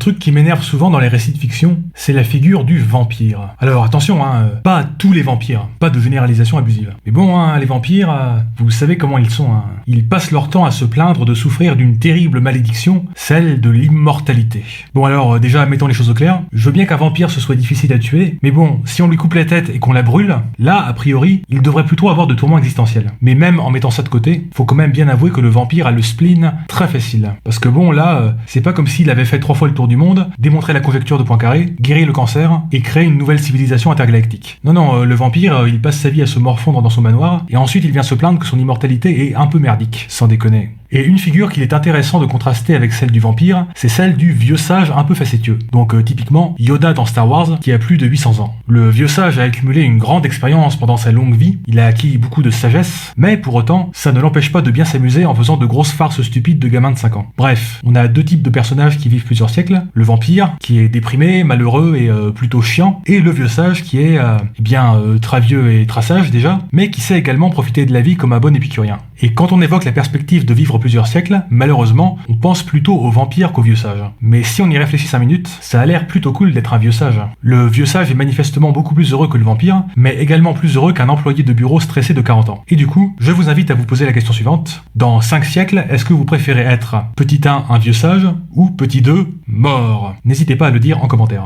truc qui m'énerve souvent dans les récits de fiction, c'est la figure du vampire. Alors attention, pas tous les vampires, pas de généralisation abusive. Mais bon, les vampires, vous savez comment ils sont. Ils passent leur temps à se plaindre de souffrir d'une terrible malédiction, celle de l'immortalité. Bon alors, déjà, mettons les choses au clair. Je veux bien qu'un vampire ce soit difficile à tuer, mais bon, si on lui coupe la tête et qu'on la brûle, là, a priori, il devrait plutôt avoir de tourments existentiels. Mais même en mettant ça de côté, faut quand même bien avouer que le vampire a le spleen très facile. Parce que bon, là, c'est pas comme s'il avait fait 3 fois le tour du monde, démontré la conjecture de Poincaré, guéri le cancer et créé une nouvelle civilisation intergalactique. Non, le vampire, il passe sa vie à se morfondre dans son manoir, et ensuite il vient se plaindre que son immortalité est un peu merdique, sans déconner. Et une figure qu'il est intéressant de contraster avec celle du vampire, c'est celle du vieux sage un peu facétieux. Donc typiquement, Yoda dans Star Wars, qui a plus de 800 ans. Le vieux sage a accumulé une grande expérience pendant sa longue vie, il a acquis beaucoup de sagesse, mais pour autant, ça ne l'empêche pas de bien s'amuser en faisant de grosses farces stupides de gamins de 5 ans. Bref, on a 2 types de personnages qui vivent plusieurs siècles, le vampire, qui est déprimé, malheureux et plutôt chiant, et le vieux sage qui est, très vieux et très sage déjà, mais qui sait également profiter de la vie comme un bon épicurien. Et quand on évoque la perspective de vivre plusieurs siècles, malheureusement, on pense plutôt au vampire qu'au vieux sage. Mais si on y réfléchit 5 minutes, ça a l'air plutôt cool d'être un vieux sage. Le vieux sage est manifestement beaucoup plus heureux que le vampire, mais également plus heureux qu'un employé de bureau stressé de 40 ans. Et du coup, je vous invite à vous poser la question suivante. Dans 5 siècles, est-ce que vous préférez être petit 1, un vieux sage, ou petit 2, mort? N'hésitez pas à le dire en commentaire.